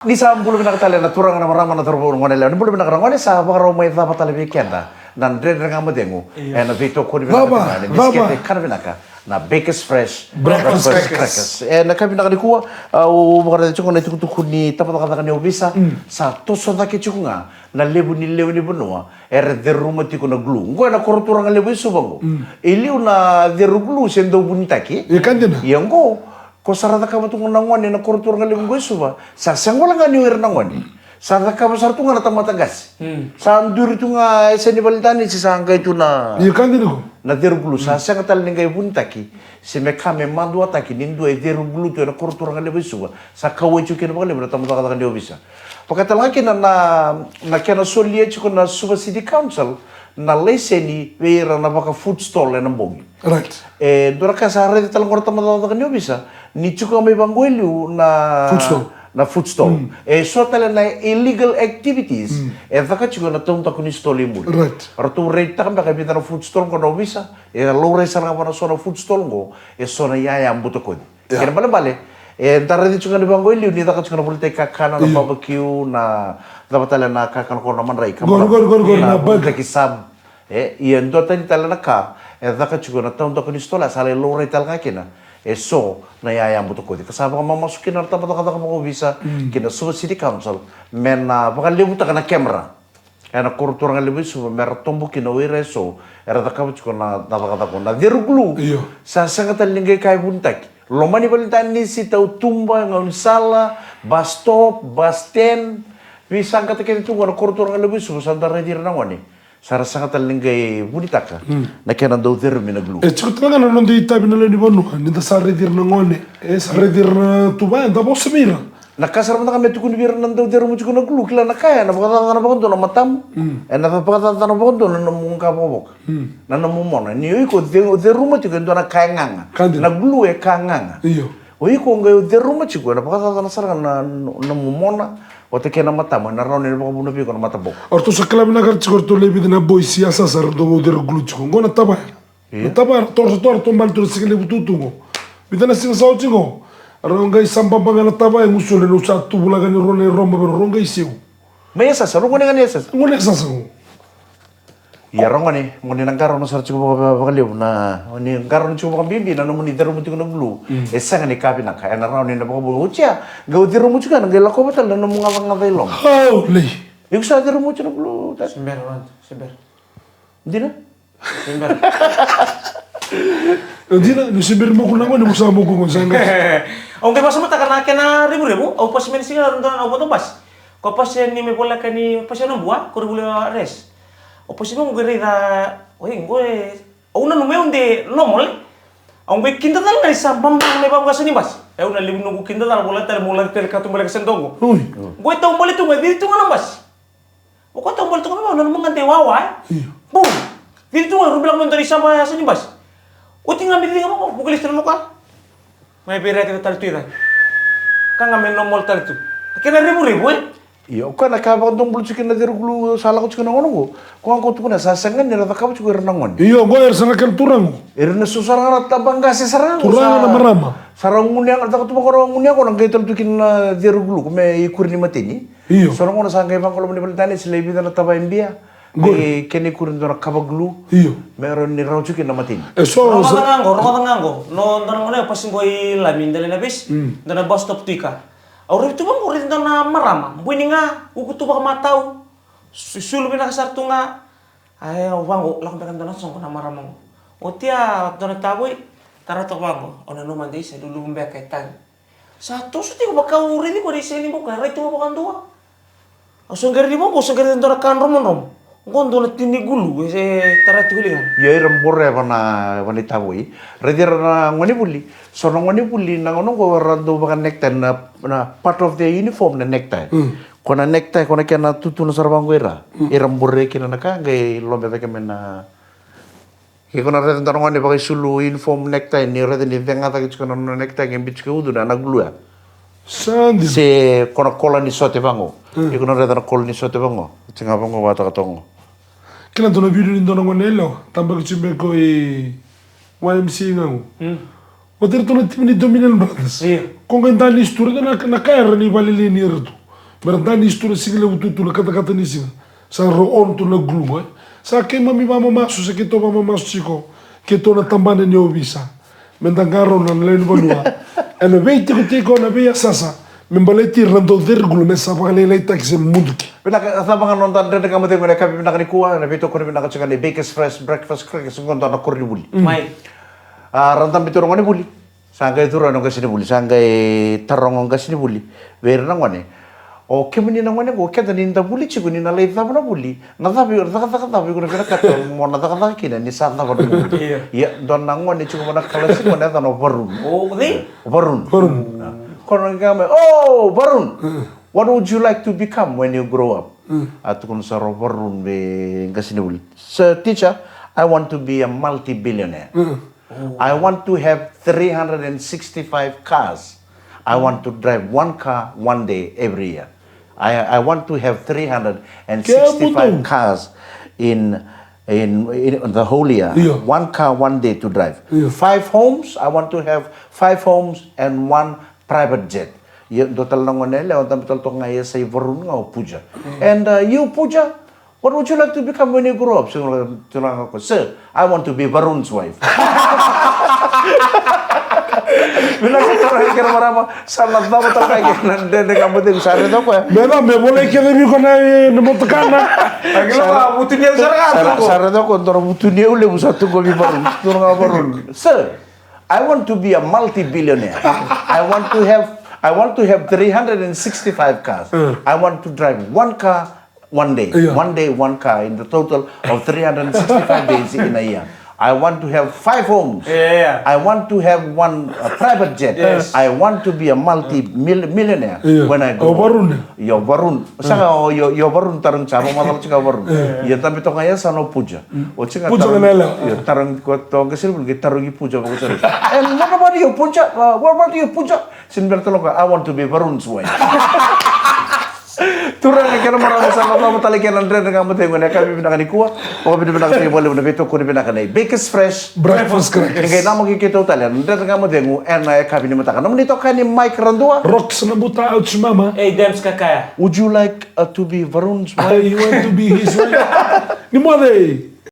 Ni sa bulu binakatali na turang na marama na turbo ngone le. Bulu binakara ngone sa bakaro may tapa tali weekenda. Nan dre nga mo dengu. Na vito ko binakatali. Biskete kan binaka. Na Baker's Fresh Breakfast crackers. Na kami nakadikuha o bakara chuko na tukutuku ni tapa kata ni obisa sa toso da ke chuko nga na lebu ni bunua de ruma tiko na glu. Ngo na kortura nga lebu iso bango. Iliu na de ruglu sendo bunitaki. Ya kandina. Yango ko sarata ka batong nangwani na kortur nga limgo suba sa sangwala nga niwer nangwani sa ka basartu nga natamatagas sa anduri tu nga sa nibaltani si sangga itu na Ya kandina ko. na deruglu sa sanga tal ningay buntaki si mekame mandu ataki nindu e deruglu tu na kortur nga limgo suba sa kawai chu kina bakale natamata ka ndio bisa pakatal nga kina na kena solie chu na suba city council na leseni weira na baka food stall na mbongi. Right. Dora ka sa rede talang korta mata kanyo bisa. Ni chuka may banguelu na food stall. So tala na illegal activities. Daka chuka na tumta kuni stall mo. Right. Artu rate ta kamba kabita na food stall ko na bisa. Low rate sa nga na so na food stall ko. So na yaya ang buto ko. Kaya bale. Tara di chuka ni banguelu ni daka chuka na pulte kakana na barbecue na dapat tala na kakana ko naman ray. Gor na bag. Kisab. Iyan do tani tala na ka, daka chuko na taon ko ni stola sale lore tal ka kina. So na yayang buto ko. Kasama ka mamasukin na tapat ka mo visa kina so city council men na baka libuta ka na camera. Kaya na kurtura nga libu so mer tombo kina wire so era da ka chuko na dapat ko na diruglu. Sa sangatal lingay kay buntak. Lomani balitan ni si tau tumba ng sala, bus stop, bus stand. Wisang katakin itu na kurtura nga libu so sa daradir na wani. Sara sangat lingay bunitaka na kaya nandaw dero minaglu. Chukot nga nanon di tabi na lang ni Bono. Ninda sa redir na ngone. Sa redir na tubayan. Tapos sa mira. Nakasarap na kami tukun bira nandaw dero mo chukun naglu. Kila na kaya. Napakatata na bakondo na matam. Napakatata na bakondo na namung kapobok. Na namumona. Niyo iko dero mo chukun doon na kaya nganga. Naglu kaya nganga. O iko ngayon dero mo chukun. Napakatata na sarang na namumona. Wate kena mata mana rauni baka bunuh pi kono mata bok. Orto sekelam na karchi korto lebi na boy siasa sar do der gluchko. Ngona taba. Taba torto mal tur sekele bututungo. Bidana sing sautingo. Rongai sampa bangana taba yang usul no satu bulagan rone romba rongai siu. Mayasa sa rongo ngani yasa. Ngona sasango. Ya rongo ni ngoni nangkaro no sar chuko baka liu na ni nangkaro no chuko baka bimbi na no muni deru muti kono glu. Esa ngani kapi na kaya na rauni na baka bu ucia. Gau deru muti kan ngai lako batal na no munga ngai long. Holy. Yung sa deru muti no glu. Sember. Dina? Sember. Dina no sember mo kuna mo sa mo ko sanga. Ang kaya masama takar na ribu-ribu, au pas men singa ndan au boto pas. Ko pas ni me bola kani pas no bua, ko ribu res. O pas mo ngere da, oi ngoe, au na no me onde no mole. Ang be kinta tal na sa bambang me bang kasani bas. Au na libu no kinta tal bola tel ka tumele ka sentongo. Ui. Ngoe tau mole tu ngai tu ngana bas. O ko tau mole tu ngana na mangante wawa. Bum. Dito tu ngana rubilang non dari sama sani bas. O tinga mi tinga mo, bukalis no ka. May pera kita tal tu ida. Kang amen no mol tal tu. Kena ribu-ribu Iyo ka nakabang dong bulu chicken na deru glu salah ko chicken ngono ko. Ko ang ko tu na sasangan ni rata ka chicken renangon. Iyo go sana kan turang. Irna susara na tabang gasi sarang. Turang na marama. Sarang ngunya ang takot ko ko ngunya ko nang kaital tukin na deru glu ko may ikur ni matini. Iyo. Sarang ko na sangay bang ko ni baltani sila ibida na taba imbia. May kini kurin do na kabaglu. Iyo. Meron ni raw chicken na matini. So Roma tangango. No ndan ngone pas ngoi lamin dale na bis. Ndan bus stop tika. Aure tu bang urit na marama. Buini nga ukutu baka matau. Sulu bina kasartu nga. Ay bang lakon pekan dana song na marama. O tia dana taboy tarato bang. Ona no mandi sa dulu mbek kaitan. Satu suti ko baka urit ko di sini mo kaya itu baka dua. Asong gari mo ko sangari dana kan rom. Gondo na tinigulu tarati hulingan. Yo iram borre bana wanita boy. Redir na ngoni buli. So na ngoni buli na ngono ko rando baka necktie na part of the uniform na necktie. Kona necktie kona kena tutu na sarbang guera. Iram borre kina na ka ngai lombe baka mena. Kikona redir na ngoni baka sulu uniform necktie ni redir ni venga ta kikona no necktie ngembich ke udu na naglua. Sandi. Se kona kola ni sote bango. Kikona redir na kola ni sote bango. Tinga bango bata katongo. Kila tuna video ni ndona ngonelo tamba kichimbe ko YMC ngangu. O ter tuna timini dominant brothers. Kung ganda ni story na kaya ni balili ni rito. Berantani isto na sigla bututu na kata-kata ni singa. Sa roon to na glue, Sa ke mami mama masu sa kito mama masu chiko. Kito na tambane ni obisa. Mendangaro na lenu banua. Ena veiti ko teko na veia sasa. Membaleti rando dergulo mesa pakalelai taksi muduki. Pinaka nonton rin kamu tengok mereka pinaka na bito ko rin pinaka ni Baker's Fresh Breakfast Crack sungguh na kurni buli. Mai. Rantam bito rongone buli. Sangkai itu ranong kasini buli, sangkai terongong kasini buli. Wer nangwane. O kemini nangwane ko kaya ninda buli ciku nina lay tama na buli. Natabi ko na pinaka mo nataka kina ni sa na ko buli. Ya don nangwane ciku mo na kalasi mo na tano barun. Oh, ni? Barun. Kono kami, oh Barun, what would you like to become when you grow up? At kung sa Barun be kasini buli. So teacher, I want to be a multi-billionaire. I want to have 365 cars. I want to drive one car one day every year. I want to have 365 cars in the whole year. Yeah. One car one day to drive. Yeah. 5 homes. I want to have 5 homes and 1 private jet. Total lang nila, ang total to ngayon sa Varun nga o Puja. And you Puja, what would you like to become when you grow up? So, sir, I want to be Varun's wife. Bilang kita orang kira marama, salah tahu tak kayak dan kamu tu sana tu apa? Beda me boleh kira mi kona nemo tekana. Agila butuh dia Sana tu kontor butuh dia ule busatu ko bi Varun, turun nga Varun. Sir, I want to be a multi-billionaire. I want to have 365 cars. I want to drive 1 car one day. Yeah. 1 day, 1 car in the total of 365 days in a year. I want to have 5 homes. Yeah. I want to have 1 private jet. Yes. I want to be a multi-millionaire Yeah. when I grow Oh, Varun. up. Yo Varun. Saka yo Varun tarang chama matal chika Varun. Ya tapi to kaya sano Puja. O chika Puja tarang- kanala. yo tarang ko to kasi bulgi tarang gi Puja ko sari. And what about you Puja? What about you Puja? Sinber tolong ka I want to be Varun's wife. Turang kaya marami sa mga talaga ng rin nga mo tayo na kami pinaka ni Kuwa o kami pinaka tayo wala na bito ko ni pinaka na Baker's Fresh Breakfast Crackers. Kaya na makikita tayo ng rin nga mo tayo na kami ni mataka naman dito kay ni Mike Randua. Rox na buta out si mama. Eh, Dems kakaya. Would you like to be Varun's wife? I want to be his wife. Ni mo day.